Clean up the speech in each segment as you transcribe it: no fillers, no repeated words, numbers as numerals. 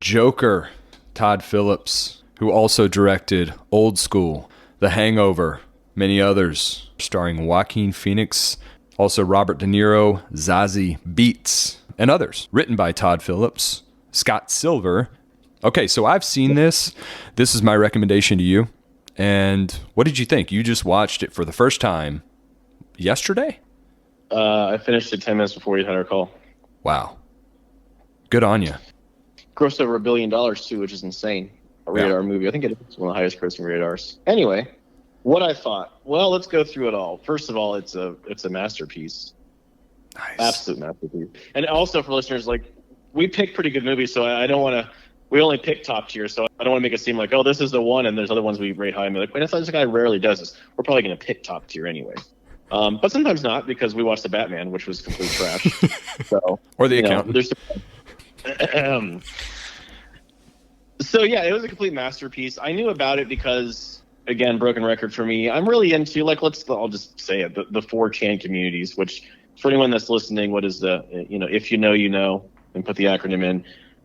Joker, Todd Phillips, who also directed Old School, The Hangover, many others, starring Joaquin Phoenix, also Robert De Niro, Zazie Beetz, and others. Written by Todd Phillips, Scott Silver. Okay, so I've seen this. This is my recommendation to you. And what did you think? You just watched it for the first time yesterday? I finished it 10 minutes before you had our call. Wow. Good on you. Grossed over $1 billion too, which is insane. A rated R movie. I think it's one of the highest grossing rated R's. Anyway, what I thought. Well, let's go through it all. First of all, it's a masterpiece. Nice. Absolute masterpiece. And also for listeners, like, we pick pretty good movies, so I don't want to. We only pick top tier, so I don't want to make it seem like, oh, this is the one, and there's other ones we rate high. And be like, wait, I thought this guy rarely does this. We're probably going to pick top tier anyway. But sometimes not, because we watched The Batman, which was complete trash. So, or The Accountant. So yeah, it was a complete masterpiece. I knew about it because, again, broken record for me. I'm really into, like, I'll just say it, the 4chan communities, which for anyone that's listening, what is the, if you know, and put the acronym in.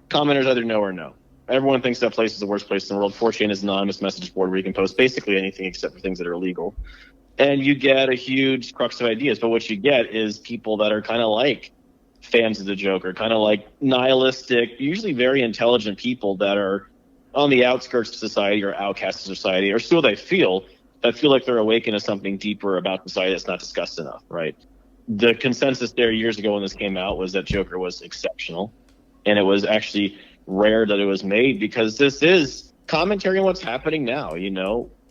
Commenters either know or no. Everyone thinks that place is the worst place in the world. 4chan is an anonymous message board where you can post basically anything except for things that are illegal. And you get a huge crux of ideas. But what you get is people that are kind of like fans of the Joker, kind of like nihilistic, usually very intelligent people that are on the outskirts of society or outcasts of society, or so they feel, that feel like they're awakened to something deeper about society that's not discussed enough, right? The consensus there years ago when this came out was that Joker was exceptional. And it was actually rare that it was made because this is commentary on what's happening now.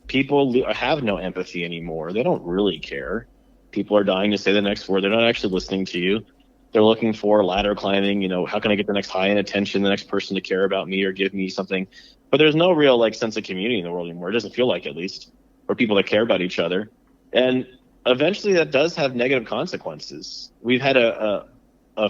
People have no empathy anymore. They don't really care. People are dying to say the next word. They're not actually listening to you. They're looking for ladder climbing. How can I get the next high in attention, the next person to care about me or give me something? But there's no real sense of community in the world anymore. It doesn't feel like, at least, or people that care about each other. And eventually that does have negative consequences. We've had a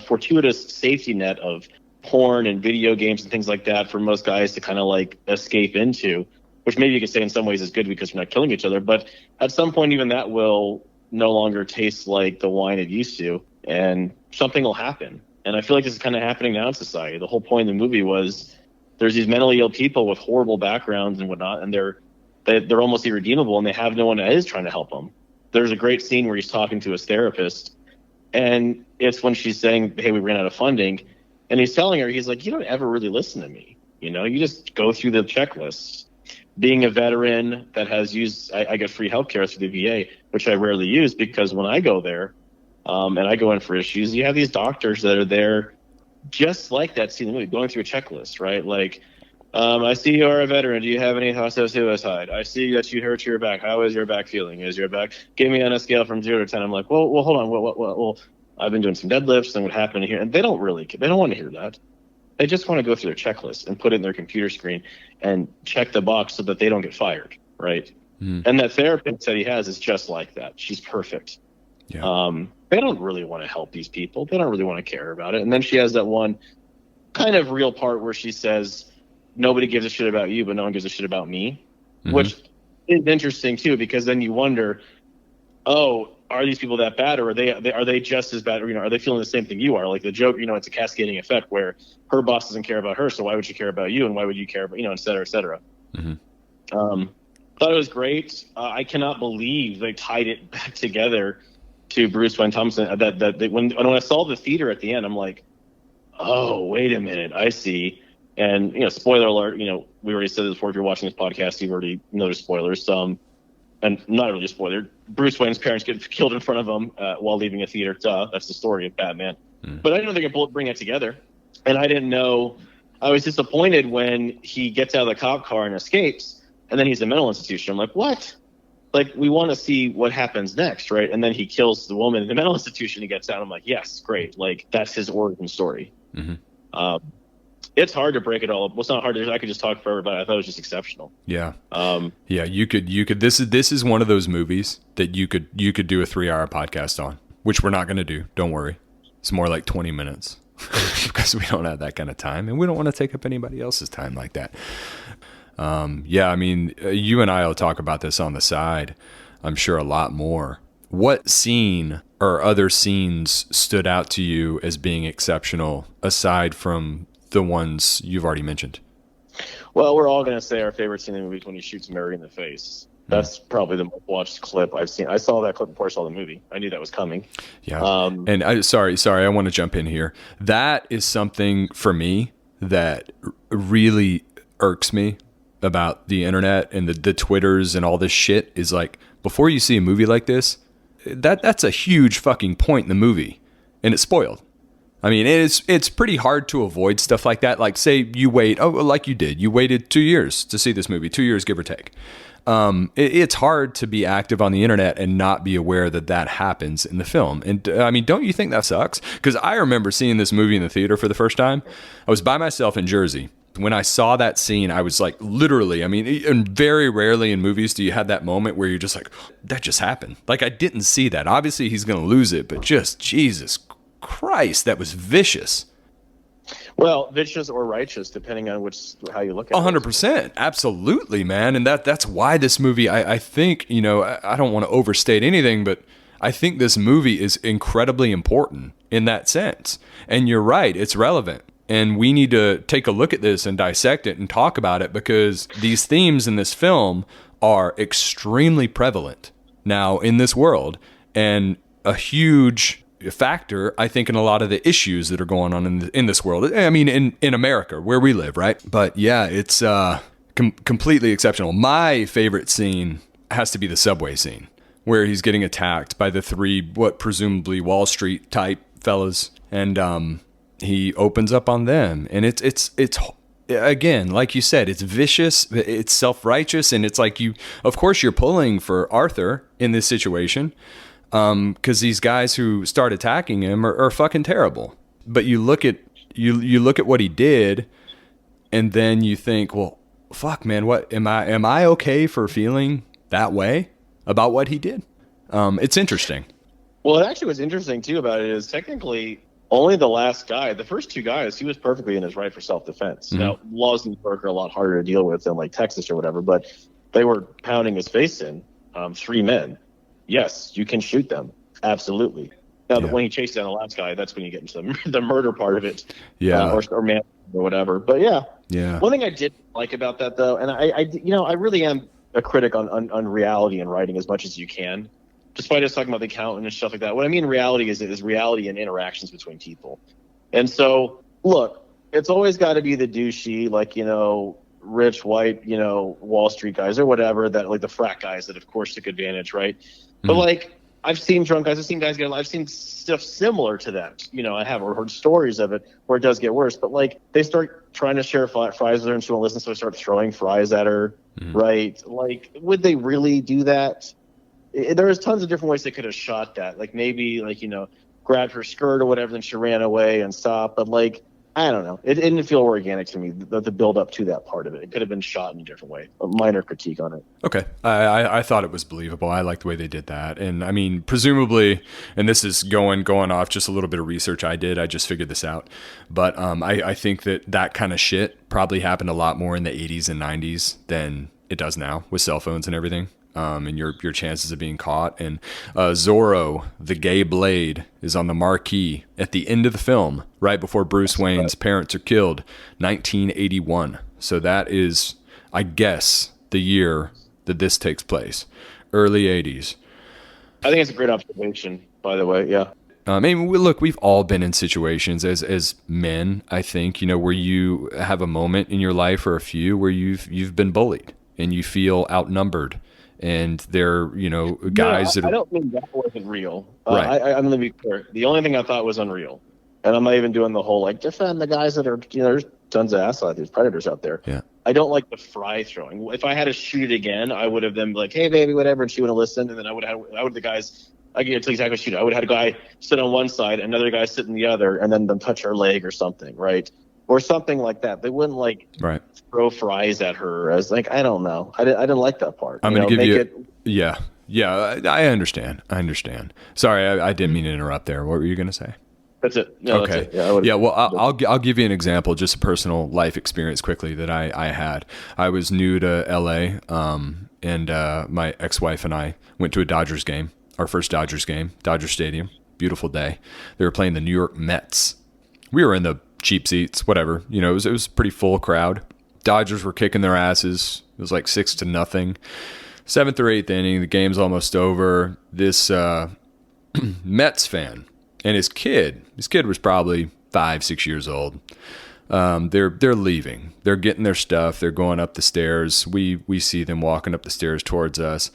fortuitous safety net of porn and video games and things like that for most guys to kind of escape into, which maybe you could say in some ways is good because we're not killing each other. But at some point, even that will no longer taste like the wine it used to, and something will happen. And I feel like this is kind of happening now in society. The whole point of the movie was there's these mentally ill people with horrible backgrounds and whatnot, and they're almost irredeemable, and they have no one that is trying to help them. There's a great scene where he's talking to his therapist, and it's when she's saying, hey, we ran out of funding. And he's telling her, he's like, you don't ever really listen to me. You just go through the checklist. Being a veteran that has used, I get free healthcare through the VA, which I rarely use because when I go there and I go in for issues, you have these doctors that are there just like that scene in the movie, going through a checklist, right? Like, I see you are a veteran. Do you have any thoughts of suicide? I see that you hurt your back. How is your back feeling? Is your back? Give me on a scale from 0 to 10. I'm like, well, hold on. Well, I've been doing some deadlifts and what happened here. And they don't want to hear that. They just want to go through their checklist and put it in their computer screen and check the box so that they don't get fired. Right. And that therapist that he has is just like that. She's perfect. Yeah. They don't really want to help these people. They don't really want to care about it. And then she has that one kind of real part where she says, nobody gives a shit about you, but no one gives a shit about me, which is interesting too, because then you wonder, are these people that bad, or are they just as bad? Or, are they feeling the same thing you are? Like the joke, it's a cascading effect where her boss doesn't care about her, so why would she care about you, and why would you care about, et cetera, et cetera. Thought it was great. I cannot believe they tied it back together to Bruce Wayne Thompson. When I saw the theater at the end, I'm like, oh, wait a minute, I see. And spoiler alert. We already said this before. If you're watching this podcast, you've already noticed spoilers. And not really a spoiler. Bruce Wayne's parents get killed in front of him while leaving a theater. That's the story of Batman. But I didn't know they could bring it together. And I didn't know. I was disappointed when he gets out of the cop car and escapes, and then he's in a mental institution. I'm like, what? Like, we want to see what happens next, right? And then he kills the woman in the mental institution. He gets out. I'm like, yes, great. Like, that's his origin story. It's hard to break it all up. Well, it's not hard. I could just talk forever about it. I thought it was just exceptional. Yeah. You could. This is one of those movies that you could do a 3-hour podcast on, which we're not going to do. Don't worry. It's more like 20 minutes because we don't have that kind of time, and we don't want to take up anybody else's time like that. You and I will talk about this on the side, I'm sure, a lot more. What scene or other scenes stood out to you as being exceptional aside from the ones you've already mentioned? Well, we're all going to say our favorite scene in the movie is when he shoots Mary in the face. That's probably the most watched clip I've seen. I saw that clip before I saw the movie. I knew that was coming. Yeah. And sorry, I want to jump in here. That is something for me that really irks me about the internet and the Twitters and all this shit is like, before you see a movie like this, that's a huge fucking point in the movie, and it's spoiled. I mean, it's pretty hard to avoid stuff like that. Like, say you wait, like you did, you waited 2 years to see this movie, 2 years, give or take. It's hard to be active on the internet and not be aware that happens in the film. And I mean, don't you think that sucks? Because I remember seeing this movie in the theater for the first time. I was by myself in Jersey. When I saw that scene, I was like, literally, I mean, and very rarely in movies do you have that moment where you're just like, that just happened. Like, I didn't see that. Obviously, he's going to lose it, but just, Jesus Christ, that was vicious. Well, vicious or righteous, depending on how you look at it. 100%. Absolutely, man. And that's why this movie, I think, you know, I don't want to overstate anything, but I think this movie is incredibly important in that sense. And you're right, it's relevant. And we need to take a look at this and dissect it and talk about it, because these themes in this film are extremely prevalent now in this world, and a huge factor, I think, in a lot of the issues that are going on in this world. I mean, in America, where we live, right? But yeah, it's completely exceptional. My favorite scene has to be the subway scene, where he's getting attacked by the three, presumably Wall Street type fellas, and he opens up on them, and it's again, like you said, it's vicious, it's self-righteous, and it's like of course you're pulling for Arthur in this situation, because these guys who start attacking him are fucking terrible. But you look at what he did, and then you think, well, fuck, man, what am I okay for feeling that way about what he did? It's interesting. Well, it actually was interesting too about it is technically only the last guy, the first two guys, he was perfectly in his right for self-defense. Mm-hmm. Now, laws in New York are a lot harder to deal with than like Texas or whatever, but they were pounding his face in, three men. Yes, you can shoot them. Absolutely. Now, when he chased down the last guy, that's when you get into the murder part of it. Yeah. Or man or whatever. But yeah. Yeah. One thing I did like about that, though, and I really am a critic on reality and writing as much as you can, despite us talking about the accountant and stuff like that. What I mean reality is reality and interactions between people. And so, look, it's always got to be the douchey, like, rich, white, Wall Street guys or whatever, that like the frat guys that, of course, took advantage, right? Mm-hmm. But, like, I've seen drunk guys, I've seen stuff similar to that. I have heard stories of it where it does get worse. But, like, they start trying to share fries with her and she won't listen, so they start throwing fries at her, mm-hmm. right? Like, would they really do that? There was tons of different ways they could have shot that. Like, maybe, like, grabbed her skirt or whatever, then she ran away and stopped. But, like, I don't know. It didn't feel organic to me, the build up to that part of it. It could have been shot in a different way. A minor critique on it. Okay. I thought it was believable. I liked the way they did that. And I mean, presumably, and this is going off just a little bit of research I did. I just figured this out. But I think that kind of shit probably happened a lot more in the 80s and 90s than it does now with cell phones and everything. And your chances of being caught. And Zorro, the gay blade, is on the marquee at the end of the film, right before Bruce Wayne's parents are killed, 1981. So that is, I guess, the year that this takes place, early 80s. I think it's a great observation, by the way, yeah. I mean, look, we've all been in situations as men, I think, where you have a moment in your life or a few where you've been bullied and you feel outnumbered. And they're, guys that are... I don't mean that wasn't real. Right. I'm going to be clear. The only thing I thought was unreal, and I'm not even doing the whole, like, defend the guys that are, there's tons of assholes, there's predators out there. Yeah. I don't like the fry throwing. If I had to shoot it again, I would have been like, hey, baby, whatever, and she would have listened, and then I would have the guys... I can tell you exactly what shoot. I would have had a guy sit on one side, another guy sit in the other, and then them touch her leg or something, right? Or something like that. They wouldn't right. throw fries at her as like, I don't know. I didn't like that part. I'm going to give you yeah. I understand. Sorry, I didn't mean to interrupt there. What were you going to say? That's it. No, okay. That's it. Yeah. Well, I'll give you an example, just a personal life experience quickly that I had. I was new to LA, and my ex-wife and I went to a Dodgers game. our first Dodgers game, Dodger Stadium. Beautiful day. They were playing the New York Mets. We were in the cheap seats, whatever. You know, it was a pretty full crowd. Dodgers were kicking their asses. It was like 6-0. 7th or 8th inning, the game's almost over. This Mets fan and his kid was probably 5-6 years old. They're leaving. They're getting their stuff. They're going up the stairs. We see them walking up the stairs towards us.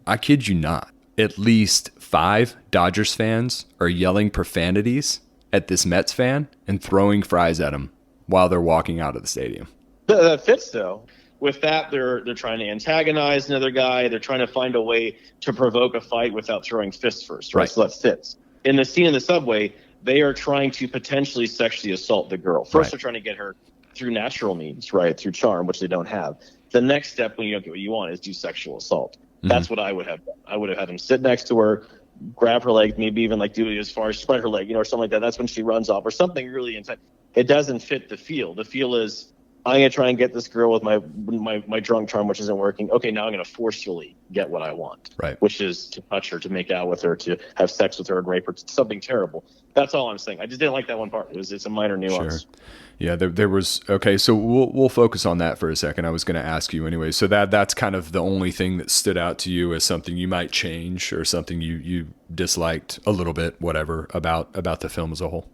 I kid you not. At least 5 Dodgers fans are yelling profanities at this Mets fan and throwing fries at him while they're walking out of the stadium. That fits, though. With that, they're trying to antagonize another guy. They're trying to find a way to provoke a fight without throwing fists first, right? So that fits. In the scene in the subway, they are trying to potentially sexually assault the girl. First, they're trying to get her through natural means, right, through charm, which they don't have. The next step when you don't get what you want is do sexual assault. Mm-hmm. That's what I would have done. I would have had him sit next to her, grab her leg, maybe even like do it as far as spread her leg, or something like that. That's when she runs off or something really intense. It doesn't fit the feel. The feel is, I'm going to try and get this girl with my drunk charm, which isn't working. Okay, now I'm going to forcefully get what I want, right? Which is to touch her, to make out with her, to have sex with her and rape her, something terrible. That's all I'm saying. I just didn't like that one part. It's a minor nuance. Sure. Yeah, there was, okay, so we'll focus on that for a second. I was going to ask you anyway. So that's kind of the only thing that stood out to you as something you might change or something you disliked a little bit, whatever, about the film as a whole.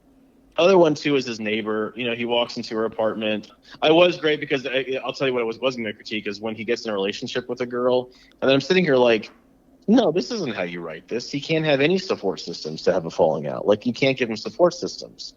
Other one, too, is his neighbor. He walks into her apartment. I was great because I'll tell you what I wasn't going to critique is when he gets in a relationship with a girl. And then I'm sitting here like, no, this isn't how you write this. He can't have any support systems to have a falling out. Like, you can't give him support systems.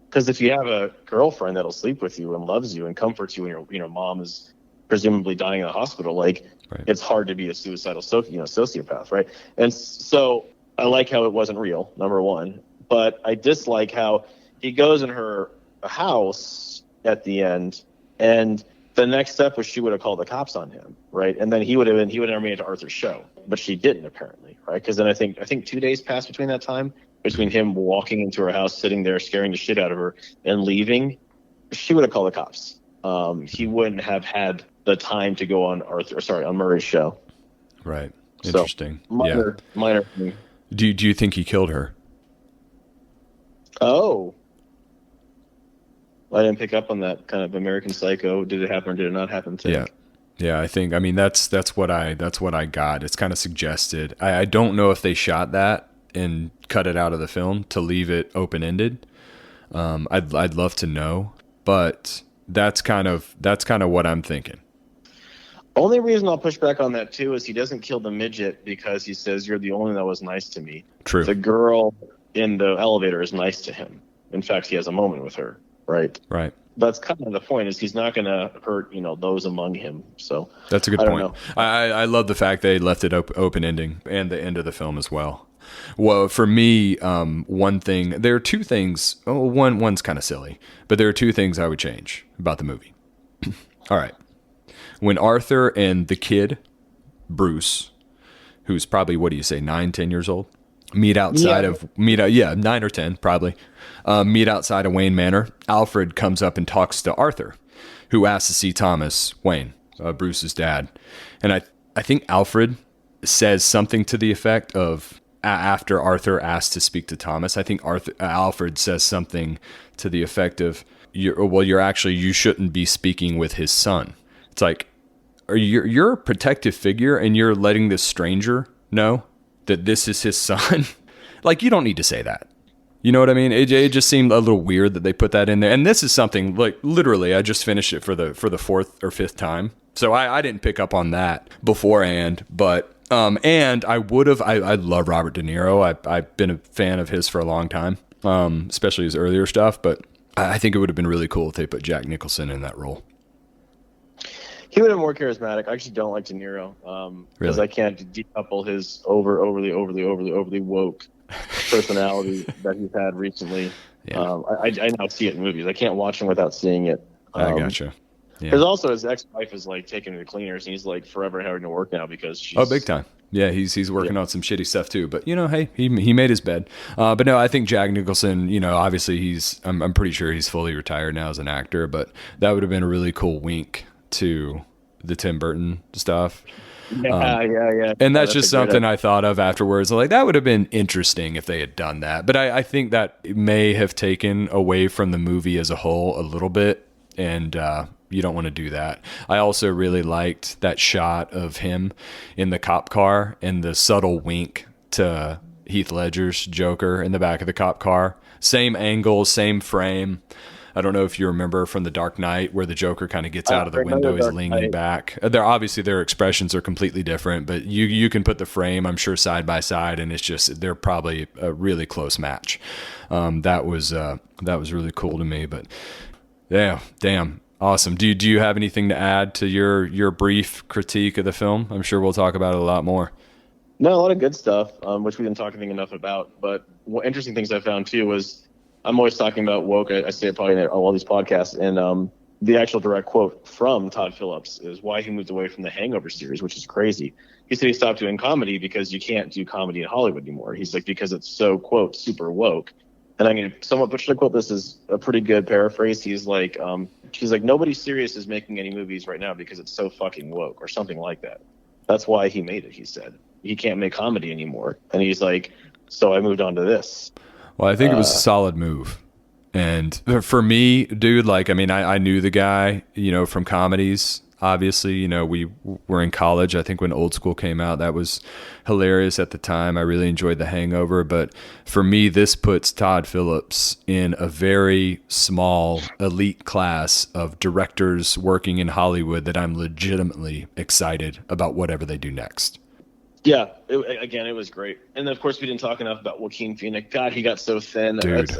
Because if you have a girlfriend that'll sleep with you and loves you and comforts you and your mom is presumably dying in the hospital, like, it's hard to be a suicidal sociopath, right? And so I like how it wasn't real, number one. But I dislike how he goes in her house at the end, and the next step was she would have called the cops on him, right? And then he would have never made it to Arthur's show, but she didn't apparently, right? Because then I think 2 days passed between that time, between him walking into her house, sitting there, scaring the shit out of her, and leaving. She would have called the cops. He wouldn't have had the time to go on on Murray's show. Right. Interesting. So, minor. Do you think he killed her? Oh. I didn't pick up on that kind of American Psycho. Did it happen or did it not happen thing? Yeah. I think. I mean, that's what I got. It's kind of suggested. I don't know if they shot that and cut it out of the film to leave it open ended. I'd love to know, but that's kind of what I'm thinking. Only reason I'll push back on that too is he doesn't kill the midget because he says you're the only one that was nice to me. True. The girl in the elevator is nice to him. In fact, he has a moment with her. Right. That's kind of the point is he's not going to hurt, those among him. So that's a good point. I love the fact they left it open ending and the end of the film as well. Well, for me, one thing, there are two things. Oh, one's kind of silly, but there are two things I would change about the movie. All right. When Arthur and the kid, Bruce, who's probably, 9, 10 years old, meet outside 9 or 10 probably. Meet outside of Wayne Manor. Alfred comes up and talks to Arthur, who asks to see Thomas Wayne, Bruce's dad. And I think Alfred says something to the effect of, after Arthur asks to speak to Thomas, I think Alfred says something to the effect of, you shouldn't be speaking with his son. It's like, you're a protective figure and you're letting this stranger know that this is his son. Like, you don't need to say that. You know what I mean? It just seemed a little weird that they put that in there. And this is something, like, literally, I just finished it for the fourth or fifth time. So I didn't pick up on that beforehand. But, and I love Robert De Niro. I've been a fan of his for a long time, especially his earlier stuff. But I think it would have been really cool if they put Jack Nicholson in that role. He would have been more charismatic. I actually don't like De Niro because I can't decouple his overly woke personality that he's had recently. Yeah. I now see it in movies. I can't watch him without seeing it. I gotcha. Because also his ex-wife is like taking him to cleaners, and he's like forever having to work now because she's big time. Yeah, he's working on some shitty stuff too. But hey, he made his bed. But no, I think Jack Nicholson. Obviously I'm pretty sure he's fully retired now as an actor. But that would have been a really cool wink to the Tim Burton stuff. Yeah. And that's That's just a great something idea. I thought of afterwards. Like, that would have been interesting if they had done that. But I think that may have taken away from the movie as a whole a little bit. And you don't want to do that. I also really liked that shot of him in the cop car and the subtle wink to Heath Ledger's Joker in the back of the cop car. Same angle, same frame. I don't know if you remember from The Dark Knight where the Joker kind of gets out of the window, he's leaning back. Their expressions are completely different, but you can put the frame, I'm sure, side by side, and it's just they're probably a really close match. That was really cool to me. But yeah, damn, awesome. Do you have anything to add to your brief critique of the film? I'm sure we'll talk about it a lot more. No, a lot of good stuff, which we didn't talk anything enough about. But what interesting things I found too was I'm always talking about woke. I say it probably in all these podcasts, and the actual direct quote from Todd Phillips is why he moved away from the Hangover series, which is crazy. He said he stopped doing comedy because you can't do comedy in Hollywood anymore. He's like, because it's so, quote, super woke. And I'm going to somewhat butcher the quote. This is a pretty good paraphrase. He's like, nobody serious is making any movies right now because it's so fucking woke, or something like that. That's why he made it, he said. He can't make comedy anymore. And he's like, so I moved on to this. Well, I think it was a solid move. And for me, dude, like, I mean, I knew the guy, from comedies, obviously. We were in college, I think, when Old School came out. That was hilarious at the time. I really enjoyed The Hangover. But for me, this puts Todd Phillips in a very small elite class of directors working in Hollywood that I'm legitimately excited about whatever they do next. Yeah, it was great. And of course, we didn't talk enough about Joaquin Phoenix. God, he got so thin. Dude,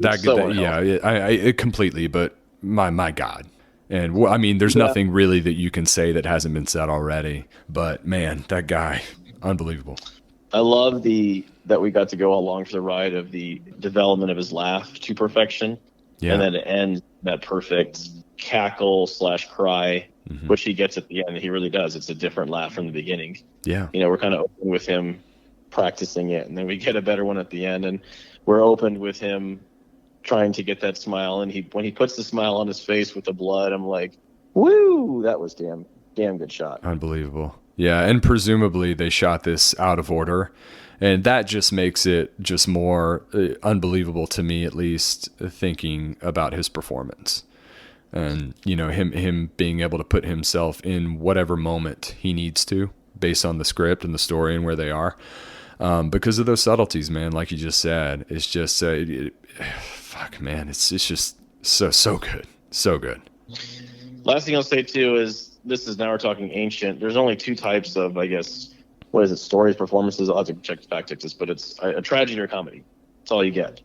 it completely. But my God, and I mean, there's nothing really that you can say that hasn't been said already. But man, that guy, unbelievable. I love that we got to go along for the ride of the development of his laugh to perfection, and then it ends that perfect cackle / cry, which he gets at the end. He really does. It's a different laugh from the beginning. Yeah. We're kind of open with him practicing it, and then we get a better one at the end, and we're open with him trying to get that smile. And when he puts the smile on his face with the blood, I'm like, woo, that was damn good shot. Unbelievable. Yeah. And presumably they shot this out of order, and that just makes it just more unbelievable to me, at least, thinking about his performance. And, him being able to put himself in whatever moment he needs to based on the script and the story and where they are. Because of those subtleties, man, like you just said, it's just, fuck, man, it's just so good. So good. Last thing I'll say too is now we're talking ancient. There's only two types of, I guess, what is it? Stories, performances. I'll have to fact check this, but it's a tragedy or a comedy. That's all you get.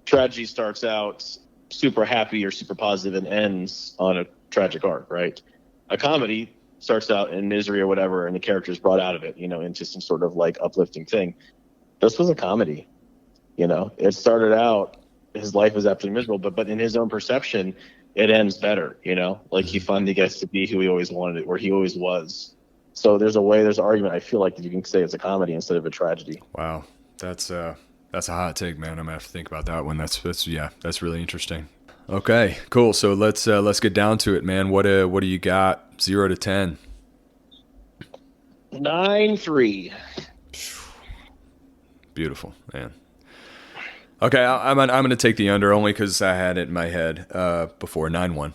Tragedy starts out super happy or super positive and ends on a tragic arc, right? A comedy starts out in misery or whatever, and the character is brought out of it, into some sort of like uplifting thing. This was a comedy. It started out, his life was absolutely miserable, but in his own perception, it ends better, like he finally gets to be who he always wanted it, or he always was. So there's an argument, I feel like, that you can say it's a comedy instead of a tragedy. Wow. That's a hot take, man. I'm gonna have to think about that one. That's really interesting. Okay, cool. So let's get down to it, man. What do you got? 0 to 10. 9.3. Beautiful, man. Okay, I'm gonna take the under only because I had it in my head before. 9-1.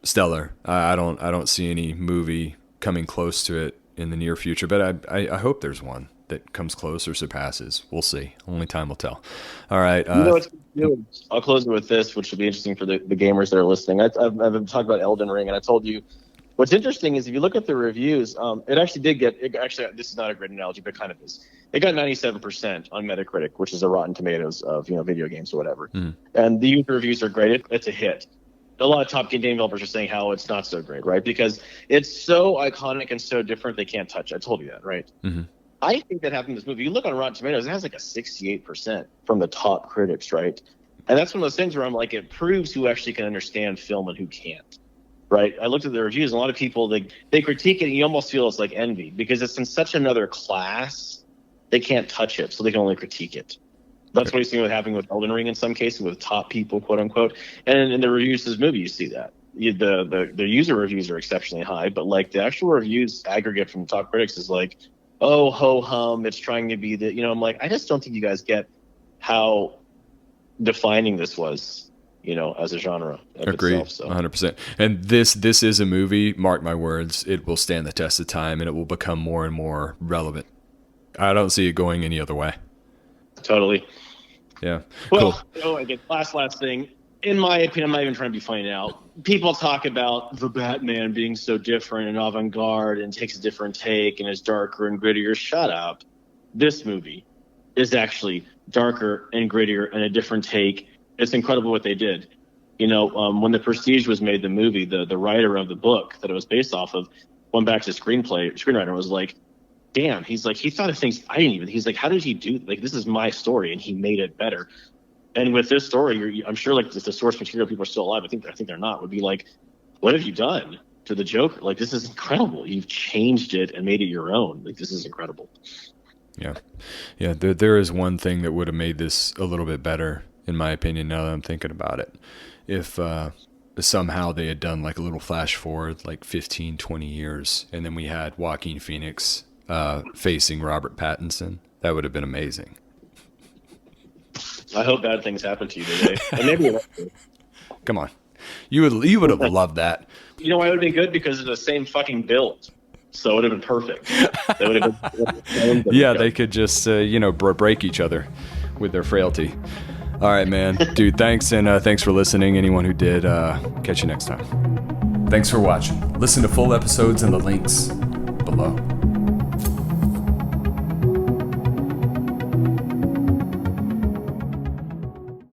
Stellar. I don't see any movie coming close to it in the near future, but I hope there's one that comes close or surpasses. We'll see. Only time will tell. All right. I'll close it with this, which will be interesting for the gamers that are listening. I've been talking about Elden Ring, and I told you what's interesting is if you look at the reviews, it actually did get. This is not a great analogy, but kind of is. It got 97% on Metacritic, which is a Rotten Tomatoes of video games or whatever. And the user reviews are great. It's a hit. A lot of top game developers are saying how it's not so great, right? Because it's so iconic and so different, they can't touch it. I told you that, right? Mm-hmm. I think that happened in this movie. You look on Rotten Tomatoes, it has like a 68% from the top critics, right? And that's one of those things where I'm like, it proves who actually can understand film and who can't, right? I looked at the reviews, and a lot of people, they critique it, and you almost feel it's like envy because it's in such another class, they can't touch it, so they can only critique it. That's what you're seeing happening with Elden Ring in some cases, with top people, quote unquote. And in the reviews of this movie, you see that. the user reviews are exceptionally high, but like the actual reviews aggregate from top critics is like, oh, ho hum, it's trying to be the, I'm like, I just don't think you guys get how defining this was, as a genre of Agreed, itself. So 100%. And this is a movie, mark my words, it will stand the test of time and it will become more and more relevant. I don't see it going any other way. Totally. Yeah. Well, cool. Again, last thing. In my opinion, I'm not even trying to be funny now. People talk about the Batman being so different and avant-garde and takes a different take and is darker and grittier. Shut up. This movie is actually darker and grittier and a different take. It's incredible what they did. When The Prestige was made, the movie, the writer of the book that it was based off of went back to screenwriter and was like, damn, he's like, he thought of things I didn't even, he's like, how did he do, like, this is my story, and he made it better. And with this story, I'm sure, like, if the source material people are still alive, I think they're not, would be like, what have you done to the Joker? Like, this is incredible. You've changed it and made it your own. Like, this is incredible. Yeah. There is one thing that would have made this a little bit better, in my opinion, now that I'm thinking about it. If somehow they had done like a little flash forward, like 15, 20 years, and then we had Joaquin Phoenix facing Robert Pattinson, that would have been amazing. I hope bad things happen to you today. And maybe Come on. You would have loved that. why it would have been good? Because it's the same fucking build. So it would have been perfect. They would have been yeah, they could just, break each other with their frailty. All right, man. Dude, thanks, and thanks for listening. Anyone who did, catch you next time. Thanks for watching. Listen to full episodes in the links below.